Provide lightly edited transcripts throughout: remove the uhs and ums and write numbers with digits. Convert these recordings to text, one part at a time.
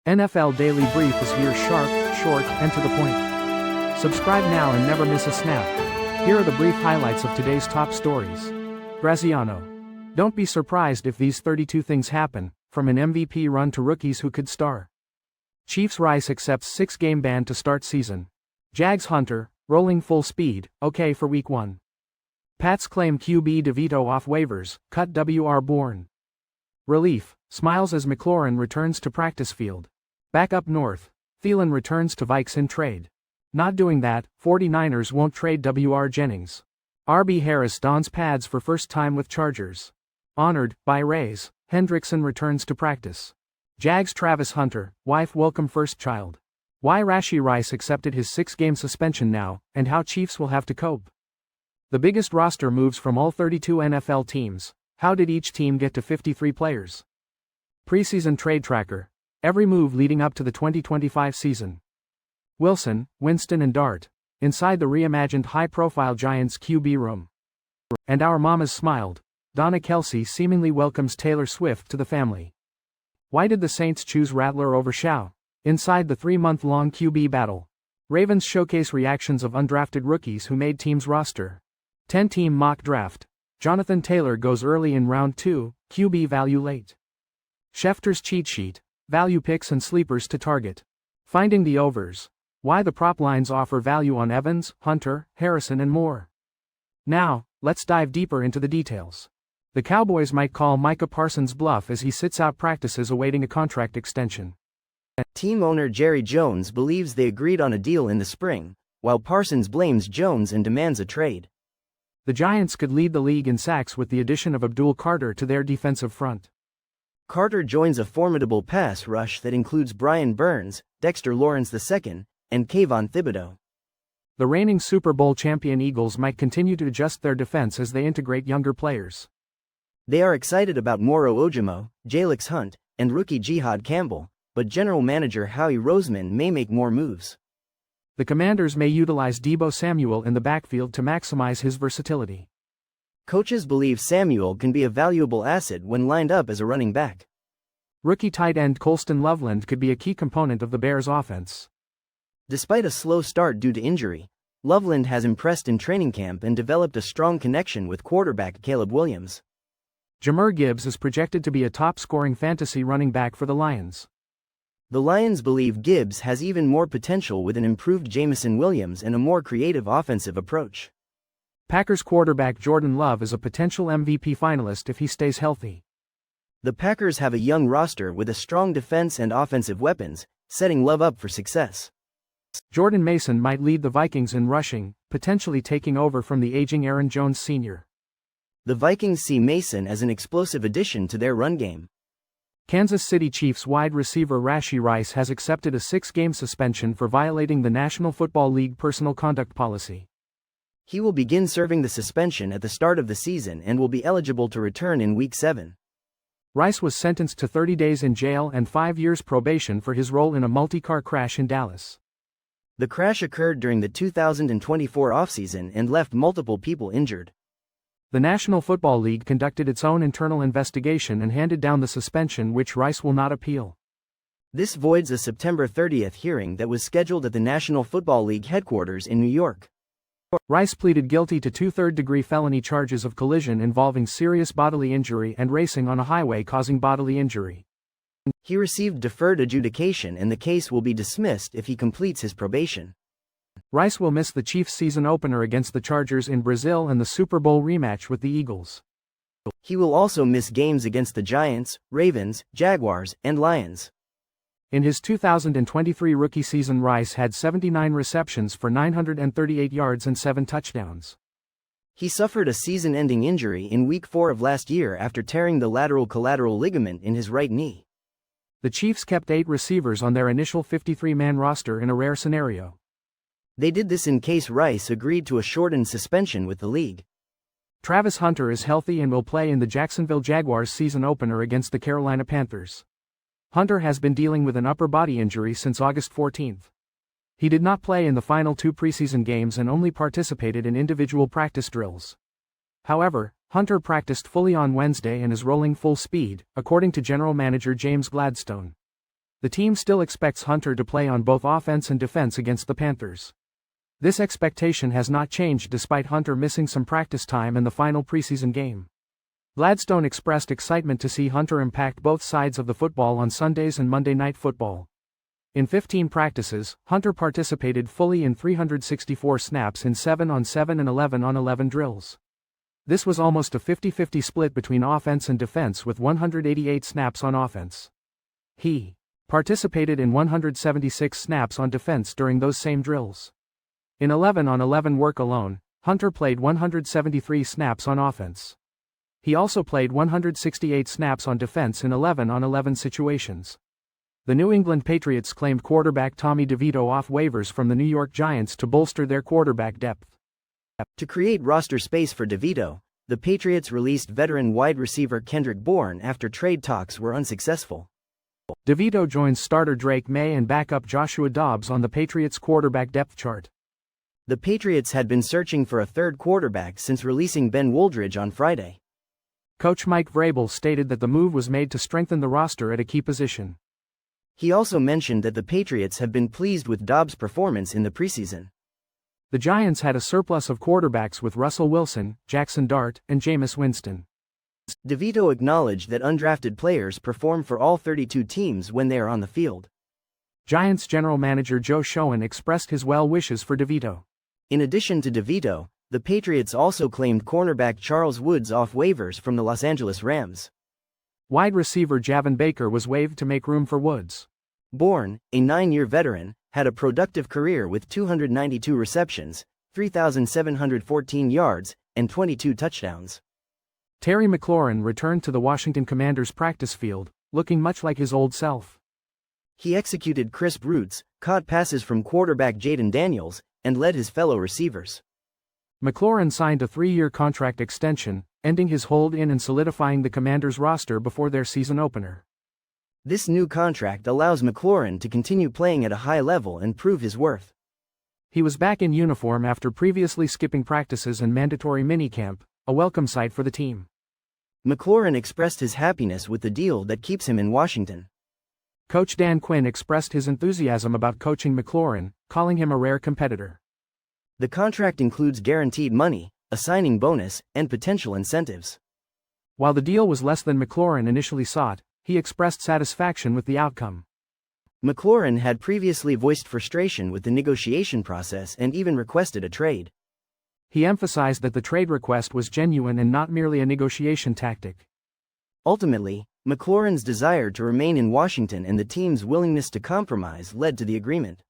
NFL Daily Brief is here sharp, short, and to the point. Subscribe now and never miss a snap. Here are the brief highlights of today's top stories. Graziano. Don't be surprised if these 32 things happen, from an MVP run to rookies who could star. Chiefs Rice accepts 6-game ban to start season. Jags Hunter, rolling full speed, okay for week 1. Pats claim QB DeVito off waivers, cut WR Bourne. Relief, smiles as McLaurin returns to practice field. Back up north, Thielen returns to Vikes in trade. Not doing that, 49ers won't trade WR Jennings. RB Harris dons pads for first time with Chargers. Honored by Rays, Hendrickson returns to practice. Jags Travis Hunter, wife welcome first child. Why Rashee Rice accepted his 6-game suspension now, and how Chiefs will have to cope. The biggest roster moves from all 32 NFL teams. How did each team get to 53 players? Preseason trade tracker. Every move leading up to the 2025 season. Wilson, Winston and Dart. Inside the reimagined high-profile Giants QB room. And our mamas smiled. Donna Kelsey seemingly welcomes Taylor Swift to the family. Why did the Saints choose Rattler over Shaw? Inside the 3-month-long QB battle. Ravens showcase reactions of undrafted rookies who made team's roster. 10-team mock draft. Jonathan Taylor goes early in round 2, QB value late. Schefter's cheat sheet. Value picks and sleepers to target. Finding the overs. Why the prop lines offer value on Evans, Hunter, Harrison and more. Now, let's dive deeper into the details. The Cowboys might call Micah Parsons' bluff as he sits out practices awaiting a contract extension. Team owner Jerry Jones believes they agreed on a deal in the spring, while Parsons blames Jones and demands a trade. The Giants could lead the league in sacks with the addition of Abdul Carter to their defensive front. Carter joins a formidable pass rush that includes Brian Burns, Dexter Lawrence II, and Kayvon Thibodeau. The reigning Super Bowl champion Eagles might continue to adjust their defense as they integrate younger players. They are excited about Moro Ojomo, Jags Hunter, and rookie Jihad Campbell, but general manager Howie Roseman may make more moves. The Commanders may utilize Deebo Samuel in the backfield to maximize his versatility. Coaches believe Samuel can be a valuable asset when lined up as a running back. Rookie tight end Colston Loveland could be a key component of the Bears' offense. Despite a slow start due to injury, Loveland has impressed in training camp and developed a strong connection with quarterback Caleb Williams. Jahmyr Gibbs is projected to be a top-scoring fantasy running back for the Lions. The Lions believe Gibbs has even more potential with an improved Jameson Williams and a more creative offensive approach. Packers quarterback Jordan Love is a potential MVP finalist if he stays healthy. The Packers have a young roster with a strong defense and offensive weapons, setting Love up for success. Jordan Mason might lead the Vikings in rushing, potentially taking over from the aging Aaron Jones Sr. The Vikings see Mason as an explosive addition to their run game. Kansas City Chiefs wide receiver Rashee Rice has accepted a 6-game suspension for violating the National Football League personal conduct policy. He will begin serving the suspension at the start of the season and will be eligible to return in Week 7. Rice was sentenced to 30 days in jail and 5 years probation for his role in a multi-car crash in Dallas. The crash occurred during the 2024 offseason and left multiple people injured. The National Football League conducted its own internal investigation and handed down the suspension, which Rice will not appeal. This voids a September 30th hearing that was scheduled at the National Football League headquarters in New York. Rice pleaded guilty to 2 third-degree felony charges of collision involving serious bodily injury and racing on a highway causing bodily injury. He received deferred adjudication and the case will be dismissed if he completes his probation. Rice will miss the Chiefs' season opener against the Chargers in Brazil and the Super Bowl rematch with the Eagles. He will also miss games against the Giants, Ravens, Jaguars, and Lions. In his 2023 rookie season, Rice had 79 receptions for 938 yards and 7 touchdowns. He suffered a season-ending injury in Week 4 of last year after tearing the lateral collateral ligament in his right knee. The Chiefs kept 8 receivers on their initial 53-man roster in a rare scenario. They did this in case Rice agreed to a shortened suspension with the league. Travis Hunter is healthy and will play in the Jacksonville Jaguars season opener against the Carolina Panthers. Hunter has been dealing with an upper body injury since August 14. He did not play in the final 2 preseason games and only participated in individual practice drills. However, Hunter practiced fully on Wednesday and is rolling full speed, according to General Manager James Gladstone. The team still expects Hunter to play on both offense and defense against the Panthers. This expectation has not changed despite Hunter missing some practice time in the final preseason game. Gladstone expressed excitement to see Hunter impact both sides of the football on Sundays and Monday Night Football. In 15 practices, Hunter participated fully in 364 snaps in 7-on-7 and 11-on-11 drills. This was almost a 50-50 split between offense and defense with 188 snaps on offense. He participated in 176 snaps on defense during those same drills. In 11-on-11 work alone, Hunter played 173 snaps on offense. He also played 168 snaps on defense in 11-on-11 situations. The New England Patriots claimed quarterback Tommy DeVito off waivers from the New York Giants to bolster their quarterback depth. To create roster space for DeVito, the Patriots released veteran wide receiver WR Bourne after trade talks were unsuccessful. DeVito joins starter Drake May and backup Joshua Dobbs on the Patriots' quarterback depth chart. The Patriots had been searching for a third quarterback since releasing Ben Wooldridge on Friday. Coach Mike Vrabel stated that the move was made to strengthen the roster at a key position. He also mentioned that the Patriots have been pleased with Dobbs' performance in the preseason. The Giants had a surplus of quarterbacks with Russell Wilson, Jackson Dart, and Jameis Winston. DeVito acknowledged that undrafted players perform for all 32 teams when they are on the field. Giants general manager Joe Schoen expressed his well wishes for DeVito. In addition to DeVito, the Patriots also claimed cornerback Charles Woods off waivers from the Los Angeles Rams. Wide receiver Javon Baker was waived to make room for Woods. Bourne, a 9-year veteran, had a productive career with 292 receptions, 3,714 yards, and 22 touchdowns. Terry McLaurin returned to the Washington Commanders' practice field, looking much like his old self. He executed crisp routes, caught passes from quarterback Jaden Daniels, and led his fellow receivers. McLaurin signed a 3-year contract extension, ending his hold-in and solidifying the Commanders' roster before their season opener. This new contract allows McLaurin to continue playing at a high level and prove his worth. He was back in uniform after previously skipping practices and mandatory minicamp, a welcome sight for the team. McLaurin expressed his happiness with the deal that keeps him in Washington. Coach Dan Quinn expressed his enthusiasm about coaching McLaurin, calling him a rare competitor. The contract includes guaranteed money, a signing bonus, and potential incentives. While the deal was less than McLaurin initially sought, he expressed satisfaction with the outcome. McLaurin had previously voiced frustration with the negotiation process and even requested a trade. He emphasized that the trade request was genuine and not merely a negotiation tactic. Ultimately, McLaurin's desire to remain in Washington and the team's willingness to compromise led to the agreement.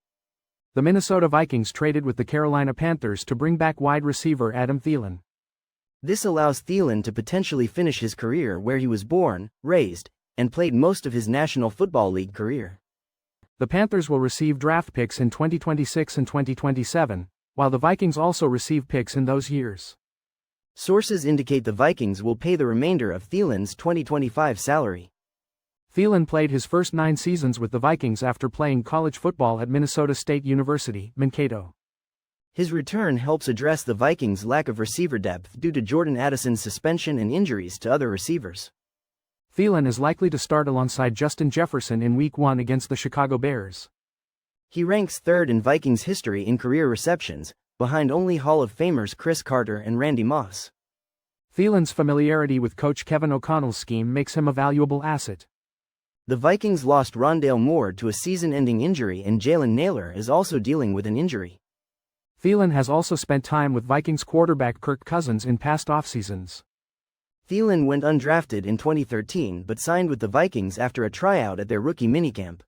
The Minnesota Vikings traded with the Carolina Panthers to bring back wide receiver Adam Thielen. This allows Thielen to potentially finish his career where he was born, raised, and played most of his National Football League career. The Panthers will receive draft picks in 2026 and 2027, while the Vikings also receive picks in those years. Sources indicate the Vikings will pay the remainder of Thielen's 2025 salary. Thielen played his first 9 seasons with the Vikings after playing college football at Minnesota State University, Mankato. His return helps address the Vikings' lack of receiver depth due to Jordan Addison's suspension and injuries to other receivers. Thielen is likely to start alongside Justin Jefferson in Week 1 against the Chicago Bears. He ranks third in Vikings history in career receptions, behind only Hall of Famers Chris Carter and Randy Moss. Thielen's familiarity with Coach Kevin O'Connell's scheme makes him a valuable asset. The Vikings lost Rondale Moore to a season-ending injury and Jalen Nailor is also dealing with an injury. Thielen has also spent time with Vikings quarterback Kirk Cousins in past offseasons. Thielen went undrafted in 2013 but signed with the Vikings after a tryout at their rookie minicamp.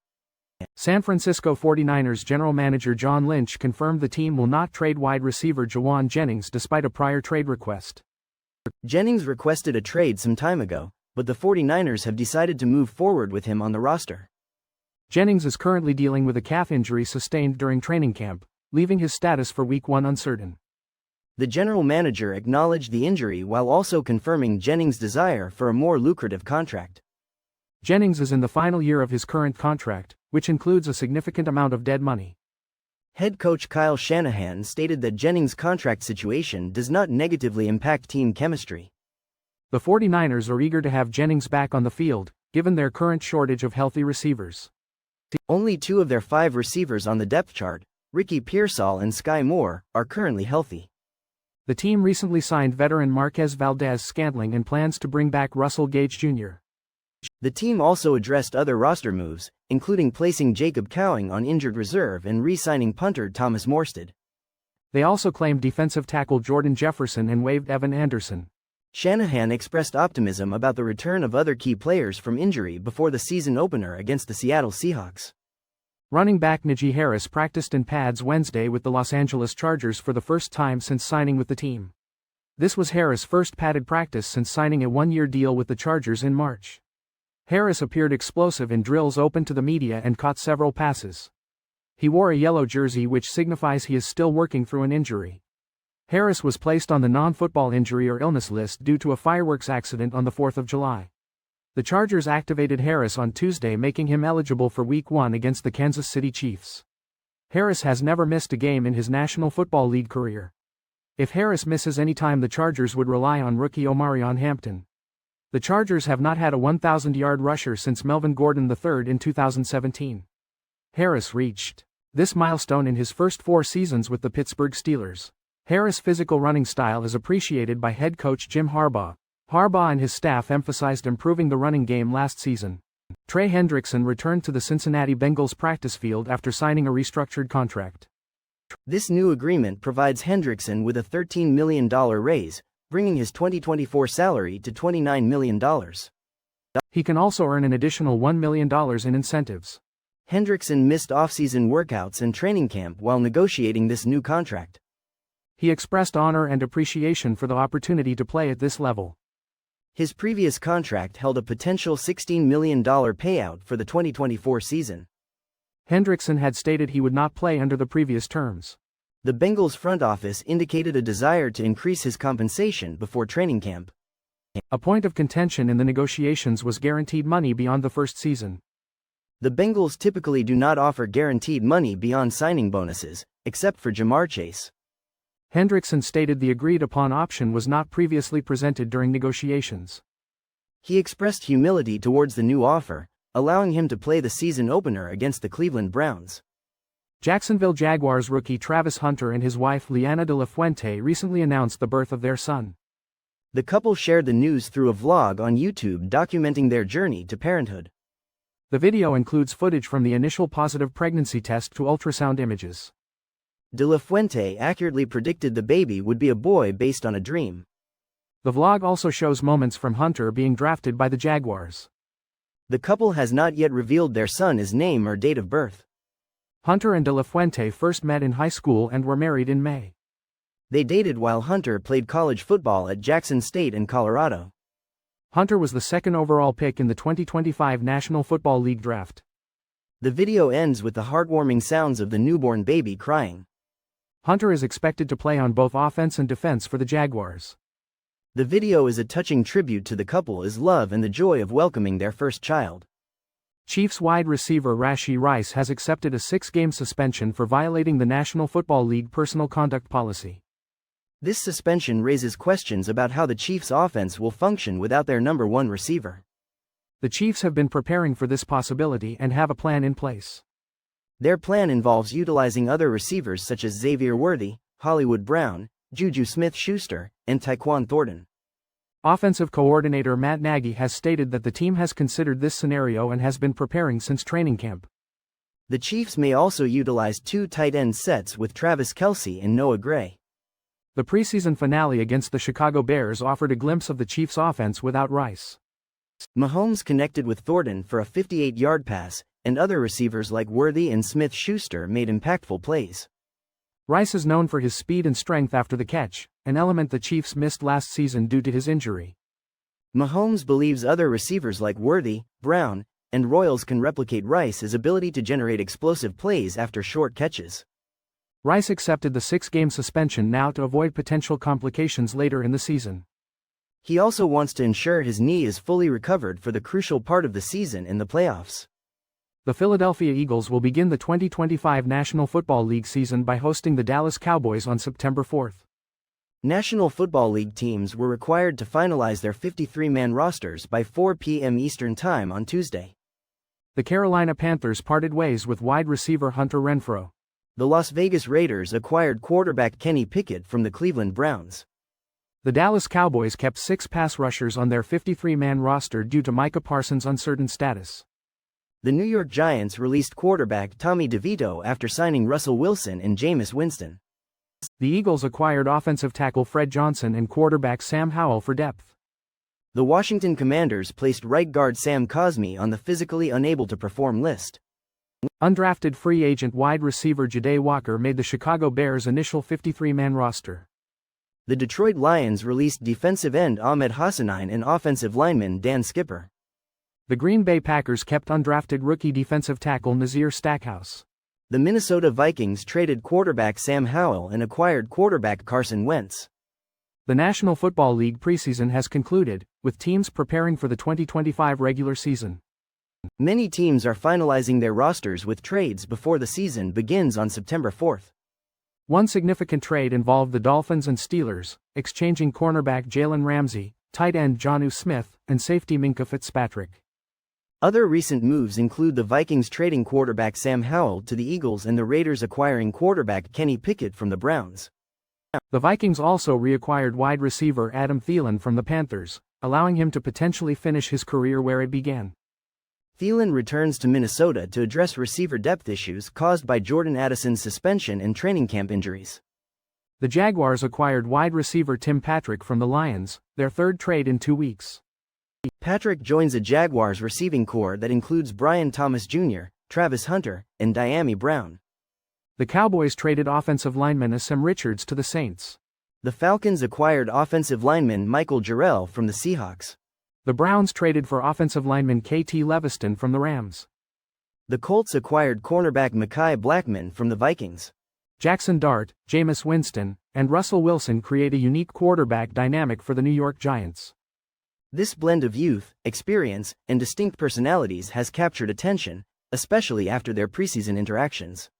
San Francisco 49ers general manager John Lynch confirmed the team will not trade wide receiver WR Jennings despite a prior trade request. Jennings requested a trade some time ago, but the 49ers have decided to move forward with him on the roster. Jennings is currently dealing with a calf injury sustained during training camp, leaving his status for Week 1 uncertain. The general manager acknowledged the injury while also confirming Jennings' desire for a more lucrative contract. Jennings is in the final year of his current contract, which includes a significant amount of dead money. Head coach Kyle Shanahan stated that Jennings' contract situation does not negatively impact team chemistry. The 49ers are eager to have Jennings back on the field, given their current shortage of healthy receivers. Only 2 of their 5 receivers on the depth chart, Ricky Pearsall and Sky Moore, are currently healthy. The team recently signed veteran Marquez Valdez-Scantling and plans to bring back Russell Gage Jr. The team also addressed other roster moves, including placing Jacob Cowing on injured reserve and re-signing punter Thomas Morstead. They also claimed defensive tackle Jordan Jefferson and waived Evan Anderson. Shanahan expressed optimism about the return of other key players from injury before the season opener against the Seattle Seahawks. Running back Najee Harris practiced in pads Wednesday with the Los Angeles Chargers for the first time since signing with the team. This was Harris' first padded practice since signing a 1-year deal with the Chargers in March. Harris appeared explosive in drills open to the media and caught several passes. He wore a yellow jersey which signifies he is still working through an injury. Harris was placed on the non-football injury or illness list due to a fireworks accident on the 4th of July. The Chargers activated Harris on Tuesday, making him eligible for Week 1 against the Kansas City Chiefs. Harris has never missed a game in his National Football League career. If Harris misses any time, the Chargers would rely on rookie Omarion Hampton. The Chargers have not had a 1,000-yard rusher since Melvin Gordon III in 2017. Harris reached this milestone in his first 4 seasons with the Pittsburgh Steelers. Harris' physical running style is appreciated by head coach Jim Harbaugh. Harbaugh and his staff emphasized improving the running game last season. Trey Hendrickson returned to the Cincinnati Bengals practice field after signing a restructured contract. This new agreement provides Hendrickson with a $13 million raise, bringing his 2024 salary to $29 million. He can also earn an additional $1 million in incentives. Hendrickson missed off-season workouts and training camp while negotiating this new contract. He expressed honor and appreciation for the opportunity to play at this level. His previous contract held a potential $16 million payout for the 2024 season. Hendrickson had stated he would not play under the previous terms. The Bengals front office indicated a desire to increase his compensation before training camp. A point of contention in the negotiations was guaranteed money beyond the first season. The Bengals typically do not offer guaranteed money beyond signing bonuses, except for Ja'Marr Chase. Hendrickson stated the agreed-upon option was not previously presented during negotiations. He expressed humility towards the new offer, allowing him to play the season opener against the Cleveland Browns. Jacksonville Jaguars rookie Travis Hunter and his wife Liana de la Fuente recently announced the birth of their son. The couple shared the news through a vlog on YouTube documenting their journey to parenthood. The video includes footage from the initial positive pregnancy test to ultrasound images. De La Fuente accurately predicted the baby would be a boy based on a dream. The vlog also shows moments from Hunter being drafted by the Jaguars. The couple has not yet revealed their son's name or date of birth. Hunter and De La Fuente first met in high school and were married in May. They dated while Hunter played college football at Jackson State in Colorado. Hunter was the 2nd overall pick in the 2025 National Football League draft. The video ends with the heartwarming sounds of the newborn baby crying. Hunter is expected to play on both offense and defense for the Jaguars. The video is a touching tribute to the couple's love and the joy of welcoming their first child. Chiefs wide receiver Rashee Rice has accepted a 6-game suspension for violating the National Football League personal conduct policy. This suspension raises questions about how the Chiefs' offense will function without their number 1 receiver. The Chiefs have been preparing for this possibility and have a plan in place. Their plan involves utilizing other receivers such as Xavier Worthy, Hollywood Brown, Juju Smith-Schuster, and Tyquan Thornton. Offensive coordinator Matt Nagy has stated that the team has considered this scenario and has been preparing since training camp. The Chiefs may also utilize 2 tight end sets with Travis Kelce and Noah Gray. The preseason finale against the Chicago Bears offered a glimpse of the Chiefs' offense without Rice. Mahomes connected with Thornton for a 58-yard pass, and other receivers like Worthy and Smith-Schuster made impactful plays. Rice is known for his speed and strength after the catch, an element the Chiefs missed last season due to his injury. Mahomes believes other receivers like Worthy, Brown, and Royals can replicate Rice's ability to generate explosive plays after short catches. Rice accepted the 6-game suspension now to avoid potential complications later in the season. He also wants to ensure his knee is fully recovered for the crucial part of the season in the playoffs. The Philadelphia Eagles will begin the 2025 National Football League season by hosting the Dallas Cowboys on September 4th. National Football League teams were required to finalize their 53-man rosters by 4 p.m. Eastern Time on Tuesday. The Carolina Panthers parted ways with wide receiver Hunter Renfrow. The Las Vegas Raiders acquired quarterback Kenny Pickett from the Cleveland Browns. The Dallas Cowboys kept 6 pass rushers on their 53-man roster due to Micah Parsons' uncertain status. The New York Giants released quarterback Tommy DeVito after signing Russell Wilson and Jameis Winston. The Eagles acquired offensive tackle Fred Johnson and quarterback Sam Howell for depth. The Washington Commanders placed right guard Sam Cosmi on the physically unable to perform list. Undrafted free agent wide receiver Ja'Day Walker made the Chicago Bears' initial 53-man roster. The Detroit Lions released defensive end Ahmed Hassanein and offensive lineman Dan Skipper. The Green Bay Packers kept undrafted rookie defensive tackle Nazir Stackhouse. The Minnesota Vikings traded quarterback Sam Howell and acquired quarterback Carson Wentz. The National Football League preseason has concluded, with teams preparing for the 2025 regular season. Many teams are finalizing their rosters with trades before the season begins on September 4th. One significant trade involved the Dolphins and Steelers, exchanging cornerback Jalen Ramsey, tight end Jonnu Smith, and safety Minkah Fitzpatrick. Other recent moves include the Vikings trading quarterback Sam Howell to the Eagles and the Raiders acquiring quarterback Kenny Pickett from the Browns. The Vikings also reacquired wide receiver Adam Thielen from the Panthers, allowing him to potentially finish his career where it began. Thielen returns to Minnesota to address receiver depth issues caused by Jordan Addison's suspension and training camp injuries. The Jaguars acquired wide receiver Tim Patrick from the Lions, their third trade in 2 weeks. Patrick joins a Jaguars receiving corps that includes Brian Thomas Jr., Travis Hunter, and Dyami Brown. The Cowboys traded offensive lineman Asim Richards to the Saints. The Falcons acquired offensive lineman Michael Jarrell from the Seahawks. The Browns traded for offensive lineman KT Leviston from the Rams. The Colts acquired cornerback Mekhi Blackmon from the Vikings. Jackson Dart, Jameis Winston, and Russell Wilson create a unique quarterback dynamic for the New York Giants. This blend of youth, experience, and distinct personalities has captured attention, especially after their preseason interactions.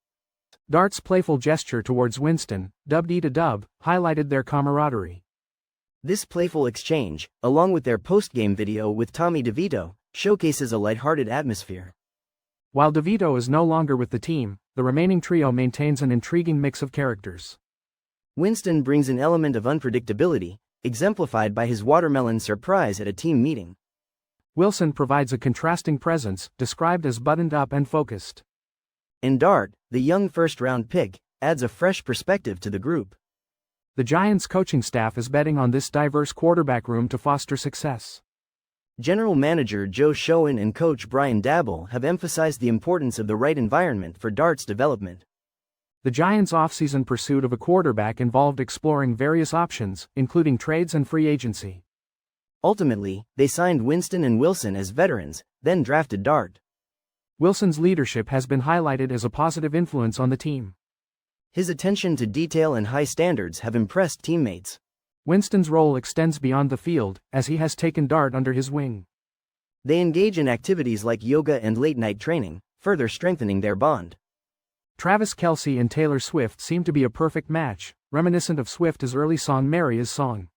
Dart's playful gesture towards Winston, dubbed E-to-dub, highlighted their camaraderie. This playful exchange, along with their post-game video with Tommy DeVito, showcases a lighthearted atmosphere. While DeVito is no longer with the team, the remaining trio maintains an intriguing mix of characters. Winston brings an element of unpredictability, exemplified by his watermelon surprise at a team meeting. Wilson provides a contrasting presence, described as buttoned up and focused. And Dart, the young first-round pick, adds a fresh perspective to the group. The Giants' coaching staff is betting on this diverse quarterback room to foster success. General Manager Joe Schoen and Coach Brian Daboll have emphasized the importance of the right environment for Dart's development. The Giants' offseason pursuit of a quarterback involved exploring various options, including trades and free agency. Ultimately, they signed Winston and Wilson as veterans, then drafted Dart. Wilson's leadership has been highlighted as a positive influence on the team. His attention to detail and high standards have impressed teammates. Winston's role extends beyond the field, as he has taken Dart under his wing. They engage in activities like yoga and late-night training, further strengthening their bond. Travis Kelce and Taylor Swift seem to be a perfect match, reminiscent of Swift's early song Mary's Song.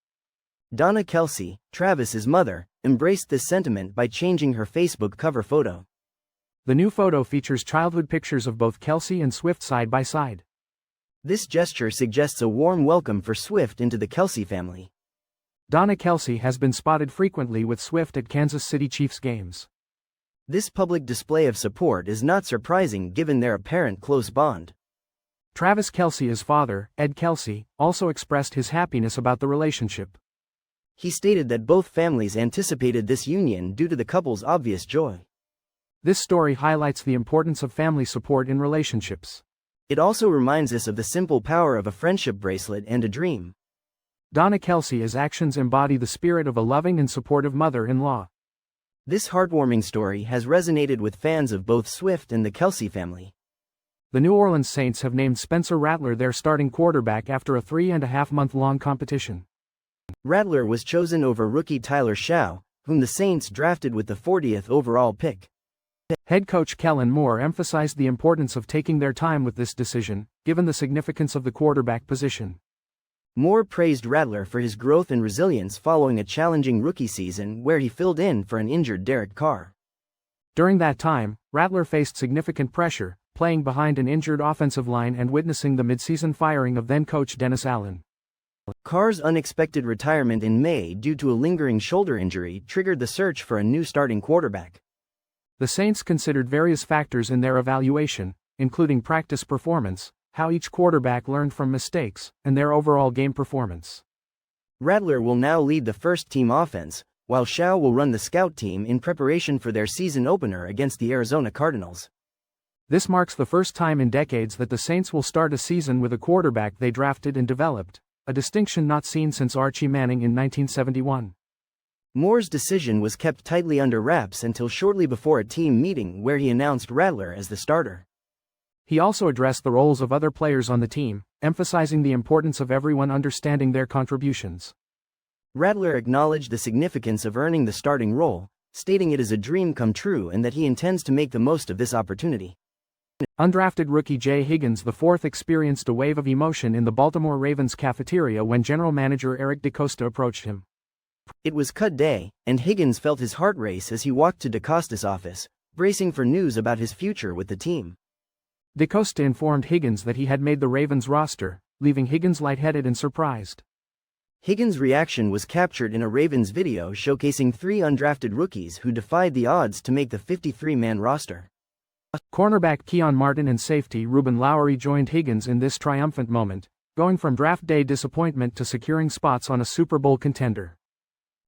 Donna Kelce, Travis's mother, embraced this sentiment by changing her Facebook cover photo. The new photo features childhood pictures of both Kelce and Swift side by side. This gesture suggests a warm welcome for Swift into the Kelce family. Donna Kelce has been spotted frequently with Swift at Kansas City Chiefs games. This public display of support is not surprising given their apparent close bond. Travis Kelce's father, Ed Kelce, also expressed his happiness about the relationship. He stated that both families anticipated this union due to the couple's obvious joy. This story highlights the importance of family support in relationships. It also reminds us of the simple power of a friendship bracelet and a dream. Donna Kelce's actions embody the spirit of a loving and supportive mother-in-law. This heartwarming story has resonated with fans of both Swift and the Kelce family. The New Orleans Saints have named Spencer Rattler their starting quarterback after a 3.5-month-long competition. Rattler was chosen over rookie Tyler Shaw, whom the Saints drafted with the 40th overall pick. Head coach Kellen Moore emphasized the importance of taking their time with this decision, given the significance of the quarterback position. Moore praised Rattler for his growth and resilience following a challenging rookie season where he filled in for an injured Derek Carr. During that time, Rattler faced significant pressure, playing behind an injured offensive line and witnessing the midseason firing of then-coach Dennis Allen. Carr's unexpected retirement in May due to a lingering shoulder injury triggered the search for a new starting quarterback. The Saints considered various factors in their evaluation, including practice performance, how each quarterback learned from mistakes, and their overall game performance. Rattler will now lead the first-team offense, while Shaw will run the scout team in preparation for their season opener against the Arizona Cardinals. This marks the first time in decades that the Saints will start a season with a quarterback they drafted and developed, a distinction not seen since Archie Manning in 1971. Moore's decision was kept tightly under wraps until shortly before a team meeting where he announced Rattler as the starter. He also addressed the roles of other players on the team, emphasizing the importance of everyone understanding their contributions. Rattler acknowledged the significance of earning the starting role, stating it is a dream come true and that he intends to make the most of this opportunity. Undrafted rookie Jay Higgins IV experienced a wave of emotion in the Baltimore Ravens cafeteria when general manager Eric DeCosta approached him. It was cut day, and Higgins felt his heart race as he walked to DeCosta's office, bracing for news about his future with the team. DeCosta informed Higgins that he had made the Ravens roster, leaving Higgins lightheaded and surprised. Higgins' reaction was captured in a Ravens video showcasing 3 undrafted rookies who defied the odds to make the 53-man roster. Cornerback Keon Martin and safety Ruben Lowery joined Higgins in this triumphant moment, going from draft day disappointment to securing spots on a Super Bowl contender.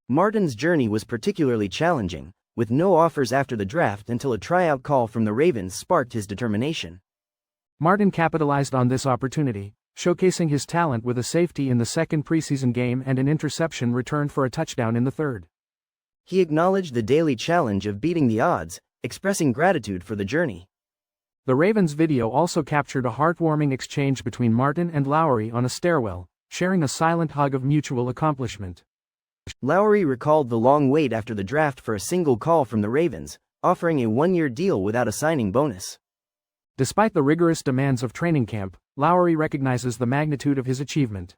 Martin's journey was particularly challenging, with no offers after the draft until a tryout call from the Ravens sparked his determination. Martin capitalized on this opportunity, showcasing his talent with a safety in the second preseason game and an interception returned for a touchdown in the third. He acknowledged the daily challenge of beating the odds, expressing gratitude for the journey. The Ravens video also captured a heartwarming exchange between Martin and Lowery on a stairwell, sharing a silent hug of mutual accomplishment. Lowery recalled the long wait after the draft for a single call from the Ravens, offering a 1-year deal without a signing bonus. Despite the rigorous demands of training camp, Lowery recognizes the magnitude of his achievement.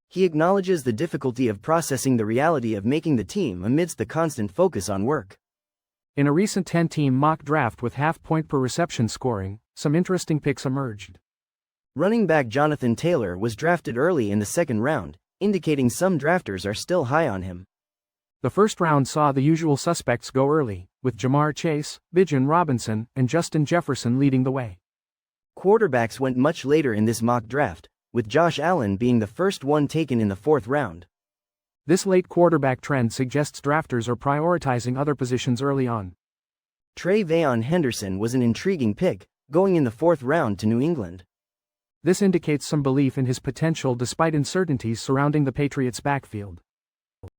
He acknowledges the difficulty of processing the reality of making the team amidst the constant focus on work. In a recent 10-team mock draft with half-point per reception scoring, some interesting picks emerged. Running back Jonathan Taylor was drafted early in the second round, indicating some drafters are still high on him. The first round saw the usual suspects go early, with Jamar Chase, Bijan Robinson, and Justin Jefferson leading the way. Quarterbacks went much later in this mock draft, with Josh Allen being the first one taken in the 4th round. This late quarterback trend suggests drafters are prioritizing other positions early on. Tre'Veon Henderson was an intriguing pick, going in the 4th round to New England. This indicates some belief in his potential despite uncertainties surrounding the Patriots' backfield.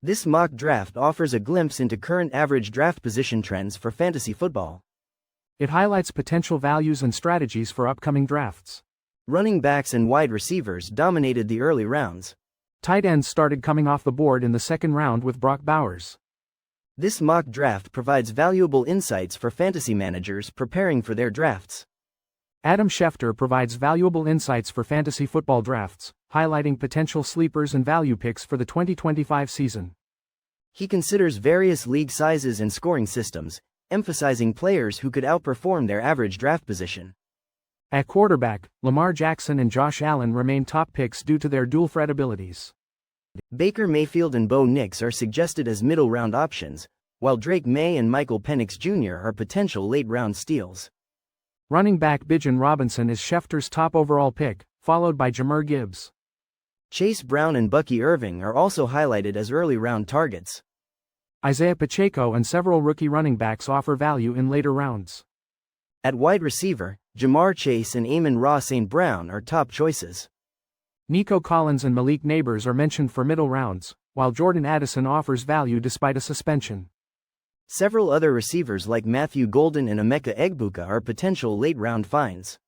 This mock draft offers a glimpse into current average draft position trends for fantasy football. It highlights potential values and strategies for upcoming drafts. Running backs and wide receivers dominated the early rounds. Tight ends started coming off the board in the 2nd round with Brock Bowers. This mock draft provides valuable insights for fantasy managers preparing for their drafts. Adam Schefter provides valuable insights for fantasy football drafts, highlighting potential sleepers and value picks for the 2025 season. He considers various league sizes and scoring systems, emphasizing players who could outperform their average draft position. At quarterback, Lamar Jackson and Josh Allen remain top picks due to their dual threat abilities. Baker Mayfield and Bo Nix are suggested as middle-round options, while Drake May and Michael Penix Jr. are potential late-round steals. Running back Bijan Robinson is Schefter's top overall pick, followed by Jahmyr Gibbs. Chase Brown and Bucky Irving are also highlighted as early-round targets. Isaiah Pacheco and several rookie running backs offer value in later rounds. At wide receiver, Jamar Chase and Amon-Ra St. Brown are top choices. Nico Collins and Malik Neighbors are mentioned for middle rounds, while Jordan Addison offers value despite a suspension. Several other receivers like Matthew Golden and Emeka Egbuka are potential late-round finds.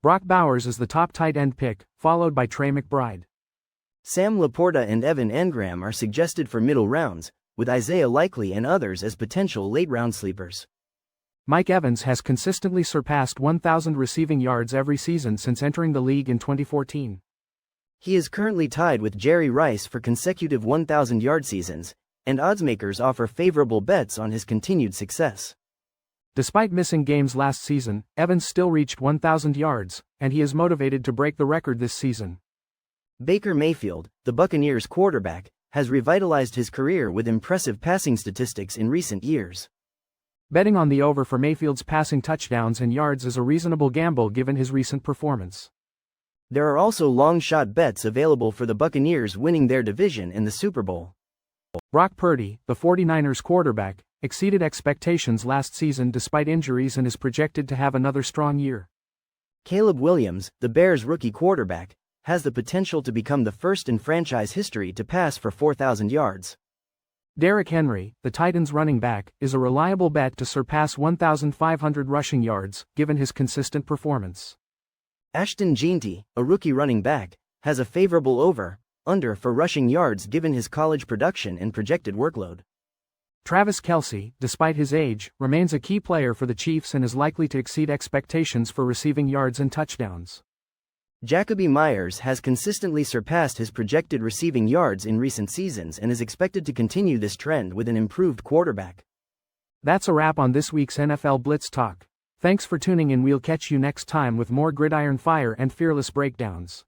Brock Bowers is the top tight end pick, followed by Trey McBride. Sam Laporta and Evan Engram are suggested for middle rounds, with Isaiah Likely and others as potential late-round sleepers. Mike Evans has consistently surpassed 1,000 receiving yards every season since entering the league in 2014. He is currently tied with Jerry Rice for consecutive 1,000-yard seasons, and oddsmakers offer favorable bets on his continued success. Despite missing games last season, Evans still reached 1,000 yards, and he is motivated to break the record this season. Baker Mayfield, the Buccaneers quarterback, has revitalized his career with impressive passing statistics in recent years. Betting on the over for Mayfield's passing touchdowns and yards is a reasonable gamble given his recent performance. There are also long-shot bets available for the Buccaneers winning their division in the Super Bowl. Brock Purdy, the 49ers quarterback, exceeded expectations last season despite injuries and is projected to have another strong year. Caleb Williams, the Bears rookie quarterback, has the potential to become the first in franchise history to pass for 4,000 yards. Derrick Henry, the Titans running back, is a reliable bet to surpass 1,500 rushing yards, given his consistent performance. Ashton Jeanty, a rookie running back, has a favorable over/under for rushing yards given his college production and projected workload. Travis Kelce, despite his age, remains a key player for the Chiefs and is likely to exceed expectations for receiving yards and touchdowns. Jakobi Meyers has consistently surpassed his projected receiving yards in recent seasons and is expected to continue this trend with an improved quarterback. That's a wrap on this week's NFL Blitz Talk. Thanks for tuning in. We'll catch you next time with more gridiron fire and fearless breakdowns.